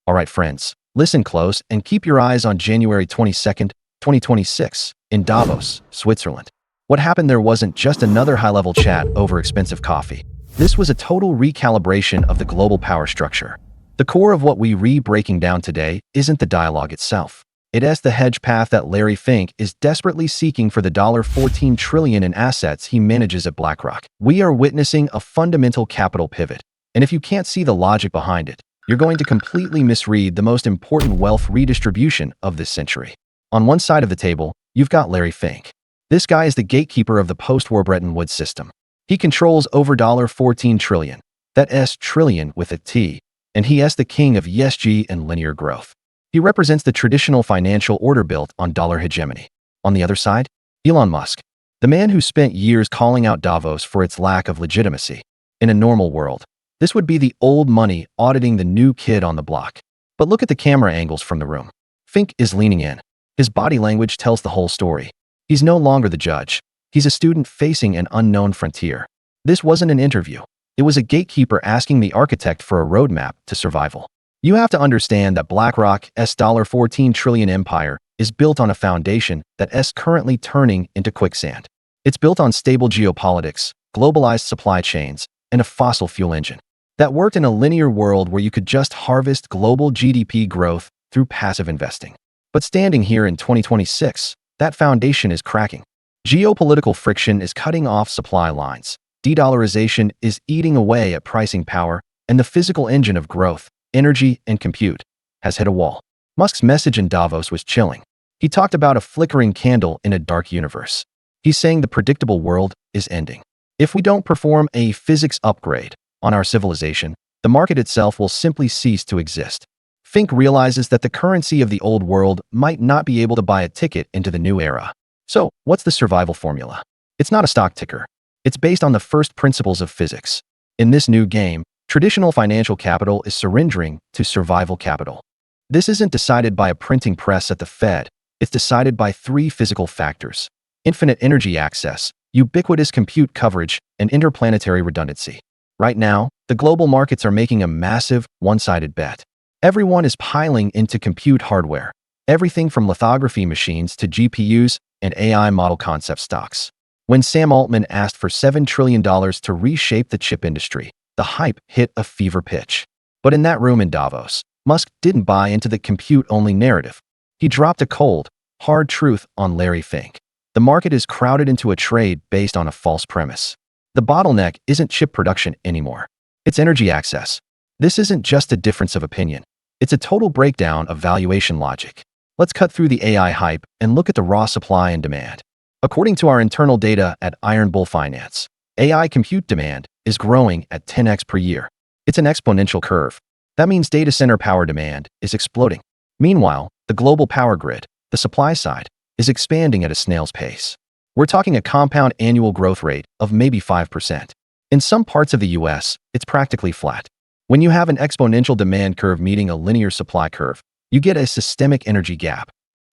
Alright friends, listen close and keep your eyes on January 22nd, 2026, in Davos, Switzerland. What happened there wasn't just another high-level chat over expensive coffee. This was a total recalibration of the global power structure. The core of what we breaking down today isn't the dialogue itself. It is the hedge path that Larry Fink is desperately seeking for the $14 trillion in assets he manages at BlackRock. We are witnessing a fundamental capital pivot, and if you can't see the logic behind it, you're going to completely misread the most important wealth redistribution of this century. On one side of the table, you've got Larry Fink. This guy is the gatekeeper of the post-war Bretton Woods system. He controls over $14 trillion, that S trillion with a T, and he is the king of ESG and linear growth. He represents the traditional financial order built on dollar hegemony. On the other side, Elon Musk, the man who spent years calling out Davos for its lack of legitimacy. In a normal world, this would be the old money auditing the new kid on the block. But look at the camera angles from the room. Fink is leaning in. His body language tells the whole story. He's no longer the judge. He's a student facing an unknown frontier. This wasn't an interview. It was a gatekeeper asking the architect for a roadmap to survival. You have to understand that BlackRock's $14 trillion empire is built on a foundation that is currently turning into quicksand. It's built on stable geopolitics, globalized supply chains, and a fossil fuel engine that worked in a linear world where you could just harvest global GDP growth through passive investing. But standing here in 2026, that foundation is cracking. Geopolitical friction is cutting off supply lines. De-dollarization is eating away at pricing power, and the physical engine of growth, energy, and compute has hit a wall. Musk's message in Davos was chilling. He talked about a flickering candle in a dark universe. He's saying the predictable world is ending. If we don't perform a physics upgrade on our civilization, the market itself will simply cease to exist. Fink realizes that the currency of the old world might not be able to buy a ticket into the new era. So, what's the survival formula? It's not a stock ticker. It's based on the first principles of physics. In this new game, traditional financial capital is surrendering to survival capital. This isn't decided by a printing press at the Fed. It's decided by three physical factors: infinite energy access, ubiquitous compute coverage, and interplanetary redundancy. Right now, the global markets are making a massive, one-sided bet. Everyone is piling into compute hardware, everything from lithography machines to GPUs and AI model concept stocks. When Sam Altman asked for $7 trillion to reshape the chip industry, the hype hit a fever pitch. But in that room in Davos, Musk didn't buy into the compute-only narrative. He dropped a cold, hard truth on Larry Fink. The market is crowded into a trade based on a false premise. The bottleneck isn't chip production anymore. It's energy access. This isn't just a difference of opinion. It's a total breakdown of valuation logic. Let's cut through the AI hype and look at the raw supply and demand. According to our internal data at Iron Bull Finance, AI compute demand is growing at 10x per year. It's an exponential curve. That means data center power demand is exploding. Meanwhile, the global power grid, the supply side, is expanding at a snail's pace. We're talking a compound annual growth rate of maybe 5%. In some parts of the US, it's practically flat. When you have an exponential demand curve meeting a linear supply curve, you get a systemic energy gap.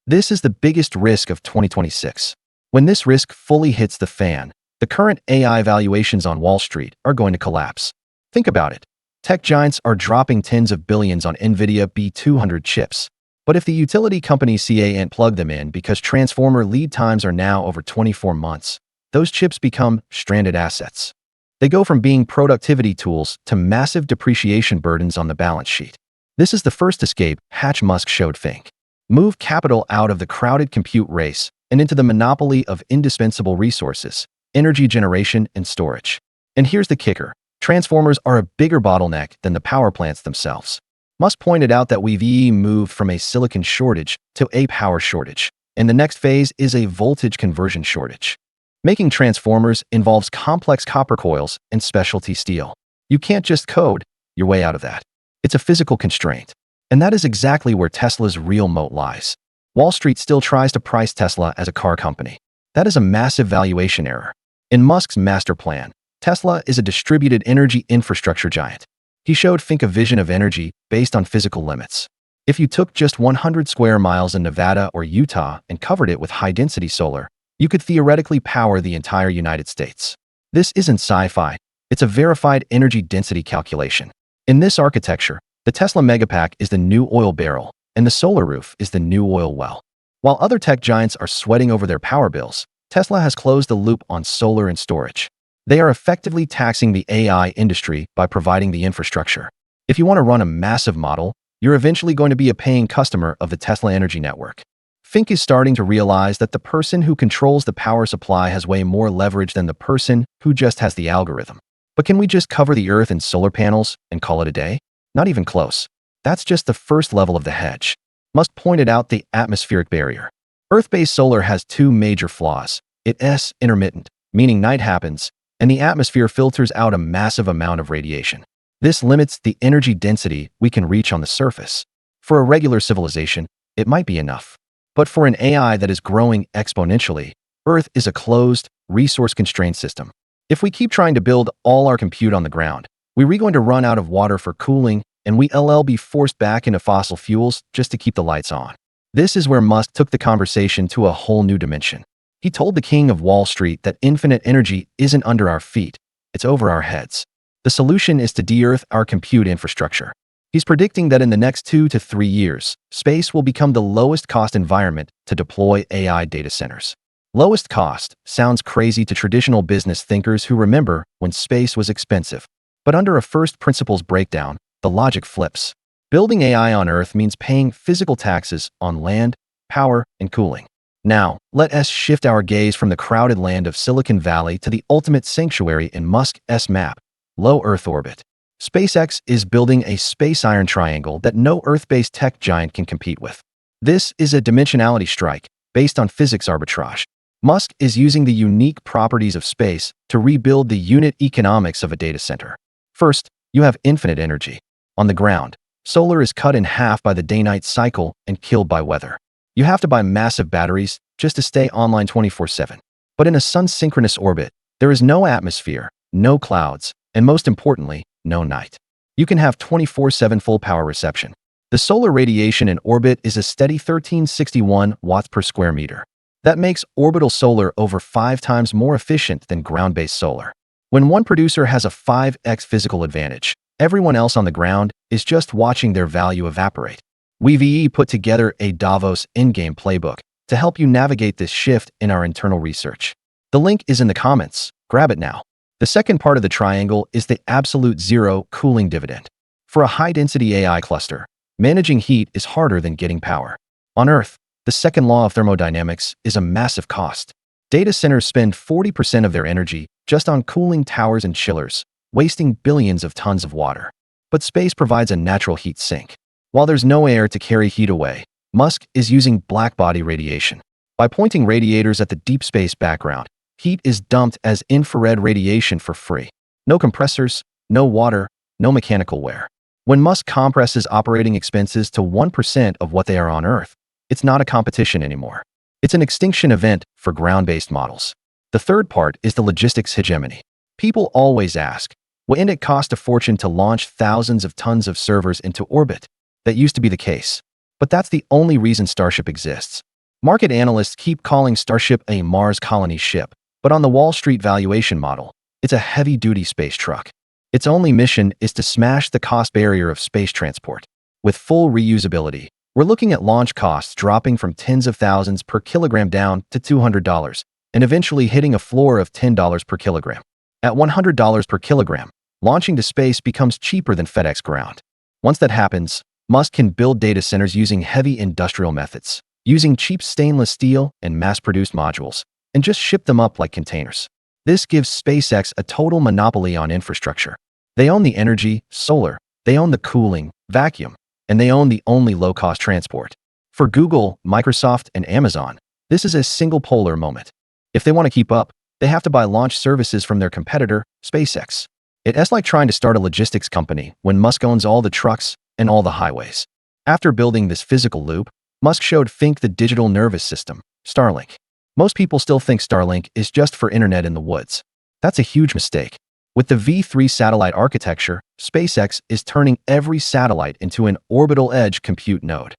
This is the biggest risk of 2026. When this risk fully hits the fan, the current AI valuations on Wall Street are going to collapse. Think about it. Tech giants are dropping tens of billions on NVIDIA B200 chips. But if the utility companies can't plug them in because transformer lead times are now over 24 months, those chips become stranded assets. They go from being productivity tools to massive depreciation burdens on the balance sheet. This is the first escape hatch Musk showed Fink. Move capital out of the crowded compute race and into the monopoly of indispensable resources, energy generation and storage. And here's the kicker. Transformers are a bigger bottleneck than the power plants themselves. Musk pointed out that we've moved from a silicon shortage to a power shortage, and the next phase is a voltage conversion shortage. Making transformers involves complex copper coils and specialty steel. You can't just code your way out of that. It's a physical constraint. And that is exactly where Tesla's real moat lies. Wall Street still tries to price Tesla as a car company. That is a massive valuation error. In Musk's master plan, Tesla is a distributed energy infrastructure giant. He showed Fink a vision of energy based on physical limits. If you took just 100 square miles in Nevada or Utah and covered it with high-density solar, you could theoretically power the entire United States. This isn't sci-fi. It's a verified energy density calculation. In this architecture, The Tesla Megapack is the new oil barrel, and the solar roof is the new oil well. While other tech giants are sweating over their power bills, Tesla has closed the loop on solar and storage. They are effectively taxing the AI industry by providing the infrastructure. If you want to run a massive model, you're eventually going to be a paying customer of the Tesla Energy Network. Fink is starting to realize that the person who controls the power supply has way more leverage than the person who just has the algorithm. But can we just cover the Earth in solar panels and call it a day? Not even close. That's just the first level of the hedge. Musk pointed out the atmospheric barrier. Earth-based solar has two major flaws. It's intermittent, meaning night happens, and the atmosphere filters out a massive amount of radiation. This limits the energy density we can reach on the surface. For a regular civilization, it might be enough. But for an AI that is growing exponentially, Earth is a closed, resource-constrained system. If we keep trying to build all our compute on the ground, we're going to run out of water for cooling, and we'll be forced back into fossil fuels just to keep the lights on. This is where Musk took the conversation to a whole new dimension. He told the king of Wall Street that infinite energy isn't under our feet, it's over our heads. The solution is to de-earth our compute infrastructure. He's predicting that in the next 2 to 3 years, space will become the lowest cost environment to deploy AI data centers. Lowest cost sounds crazy to traditional business thinkers who remember when space was expensive. But under a first principles breakdown, the logic flips. Building AI on Earth means paying physical taxes on land, power, and cooling. Now, let us shift our gaze from the crowded land of Silicon Valley to the ultimate sanctuary in Musk's map, low Earth orbit. SpaceX is building a space iron triangle that no Earth-based tech giant can compete with. This is a dimensionality strike based on physics arbitrage. Musk is using the unique properties of space to rebuild the unit economics of a data center. First, you have infinite energy. On the ground, solar is cut in half by the day-night cycle and killed by weather. You have to buy massive batteries just to stay online 24/7. But in a sun-synchronous orbit, there is no atmosphere, no clouds, and most importantly, no night. You can have 24/7 full power reception. The solar radiation in orbit is a steady 1361 watts per square meter. That makes orbital solar over 5 times more efficient than ground-based solar. When one producer has a 5x physical advantage, everyone else on the ground is just watching their value evaporate. We've put together a Davos Endgame playbook to help you navigate this shift in our internal research. The link is in the comments. Grab it now. The second part of the triangle is the absolute zero cooling dividend. For a high-density AI cluster, managing heat is harder than getting power. On Earth, the second law of thermodynamics is a massive cost. Data centers spend 40% of their energy just on cooling towers and chillers, wasting billions of tons of water. But space provides a natural heat sink. While there's no air to carry heat away, Musk is using blackbody radiation. By pointing radiators at the deep space background, heat is dumped as infrared radiation for free. No compressors, no water, no mechanical wear. When Musk compresses operating expenses to 1% of what they are on Earth, it's not a competition anymore. It's an extinction event for ground-based models. The third part is the logistics hegemony. People always ask, wouldn't it cost a fortune to launch thousands of tons of servers into orbit? That used to be the case. But that's the only reason Starship exists. Market analysts keep calling Starship a Mars colony ship, but on the Wall Street valuation model, it's a heavy-duty space truck. Its only mission is to smash the cost barrier of space transport. With full reusability, we're looking at launch costs dropping from tens of thousands per kilogram down to $200, and eventually hitting a floor of $10 per kilogram. At $100 per kilogram, launching to space becomes cheaper than FedEx ground. Once that happens, Musk can build data centers using heavy industrial methods, using cheap stainless steel and mass-produced modules, and just ship them up like containers. This gives SpaceX a total monopoly on infrastructure. They own the energy, solar, they own the cooling, vacuum, and they own the only low-cost transport. For Google, Microsoft, and Amazon, this is a single polar moment. If they want to keep up, they have to buy launch services from their competitor, SpaceX. It's like trying to start a logistics company when Musk owns all the trucks and all the highways. After building this physical loop, Musk showed Fink the digital nervous system, Starlink. Most people still think Starlink is just for internet in the woods. That's a huge mistake. With the V3 satellite architecture, SpaceX is turning every satellite into an orbital edge compute node.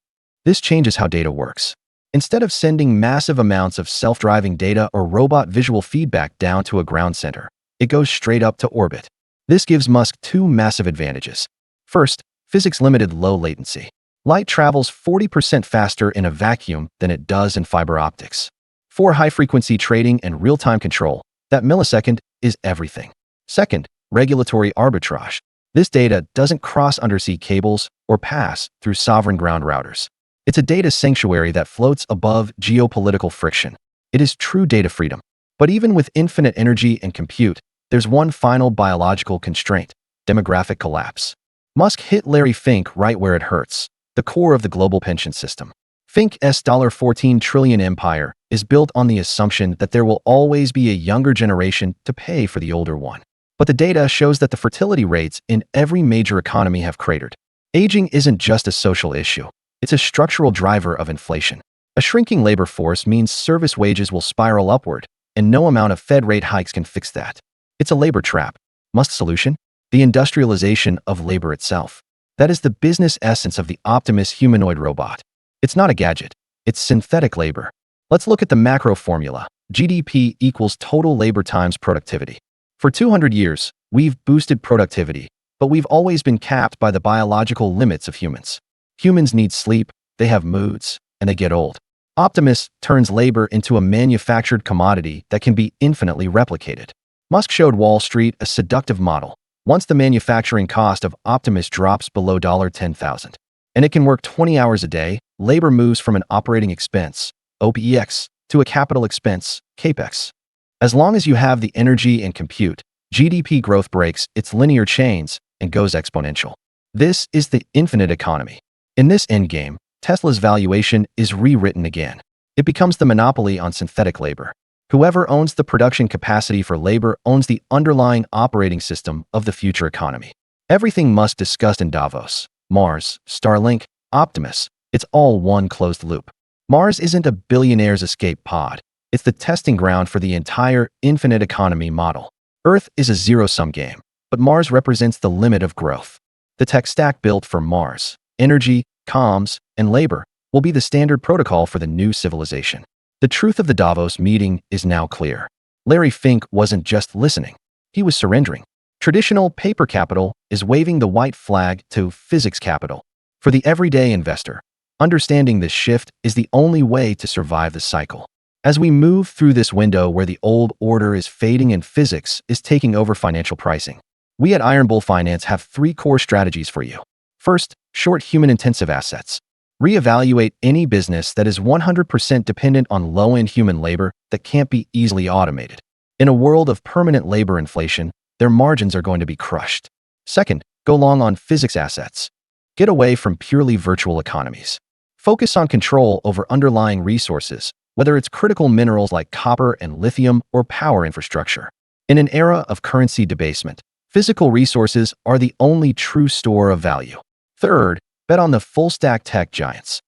This changes how data works. Instead of sending massive amounts of self-driving data or robot visual feedback down to a ground center, it goes straight up to orbit. This gives Musk two massive advantages. First, Physics limited low latency. Light travels 40% faster in a vacuum than it does in fiber optics. 4. High-frequency trading and real-time control. That millisecond is everything. Second, regulatory arbitrage. This data doesn't cross undersea cables or pass through sovereign ground routers. It's a data sanctuary that floats above geopolitical friction. It is true data freedom. But even with infinite energy and compute, there's one final biological constraint: demographic collapse. Musk hit Larry Fink right where it hurts, the core of the global pension system. Fink's $14 trillion empire is built on the assumption that there will always be a younger generation to pay for the older one. But the data shows that the fertility rates in every major economy have cratered. Aging isn't just a social issue. It's a structural driver of inflation. A shrinking labor force means service wages will spiral upward, and no amount of Fed rate hikes can fix that. It's a labor trap. Musk's solution? The industrialization of labor itself. That is the business essence of the Optimus humanoid robot. It's not a gadget. It's synthetic labor. Let's look at the macro formula. GDP equals total labor times productivity. For 200 years, we've boosted productivity, but we've always been capped by the biological limits of humans. Humans need sleep, they have moods, and they get old. Optimus turns labor into a manufactured commodity that can be infinitely replicated. Musk showed Wall Street a seductive model. Once the manufacturing cost of Optimus drops below $10,000, and it can work 20 hours a day, labor moves from an operating expense, OPEX, to a capital expense, CAPEX. As long as you have the energy and compute, GDP growth breaks its linear chains and goes exponential. This is the infinite economy. In this endgame, Tesla's valuation is rewritten again. It becomes the monopoly on synthetic labor. Whoever owns the production capacity for labor owns the underlying operating system of the future economy. Everything Musk discussed in Davos, Mars, Starlink, Optimus, it's all one closed loop. Mars isn't a billionaire's escape pod. It's the testing ground for the entire infinite economy model. Earth is a zero-sum game, but Mars represents the limit of growth. The tech stack built for Mars, energy, comms, and labor, will be the standard protocol for the new civilization. The truth of the Davos meeting is now clear. Larry Fink wasn't just listening. He was surrendering. Traditional paper capital is waving the white flag to physics capital. For the everyday investor, understanding this shift is the only way to survive the cycle. As we move through this window where the old order is fading and physics is taking over financial pricing, we at Iron Bull Finance have 3 core strategies for you. First, short human-intensive assets. Reevaluate any business that is 100% dependent on low-end human labor that can't be easily automated. In a world of permanent labor inflation, their margins are going to be crushed. Second, go long on physics assets. Get away from purely virtual economies. Focus on control over underlying resources, whether it's critical minerals like copper and lithium or power infrastructure. In an era of currency debasement, physical resources are the only true store of value. Third, bet on the full-stack tech giants.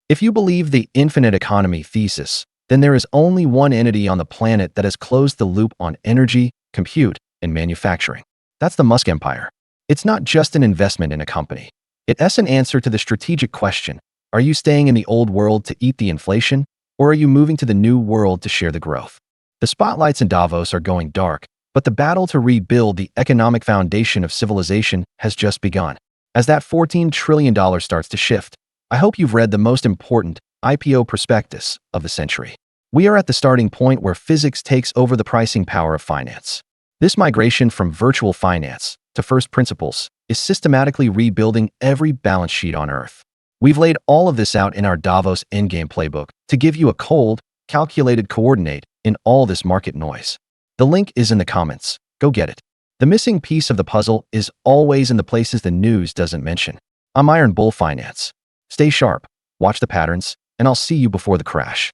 If you believe the infinite economy thesis, then there is only one entity on the planet that has closed the loop on energy, compute, and manufacturing. That's the Musk empire. It's not just an investment in a company. It's an answer to the strategic question: are you staying in the old world to eat the inflation, or are you moving to the new world to share the growth? The spotlights in Davos are going dark, but the battle to rebuild the economic foundation of civilization has just begun. As that $14 trillion starts to shift, I hope you've read the most important IPO prospectus of the century. We are at the starting point where physics takes over the pricing power of finance. This migration from virtual finance to first principles is systematically rebuilding every balance sheet on Earth. We've laid all of this out in our Davos Endgame playbook to give you a cold, calculated coordinate in all this market noise. The link is in the comments. Go get it. The missing piece of the puzzle is always in the places the news doesn't mention. I'm Iron Bull Finance. Stay sharp, watch the patterns, and I'll see you before the crash.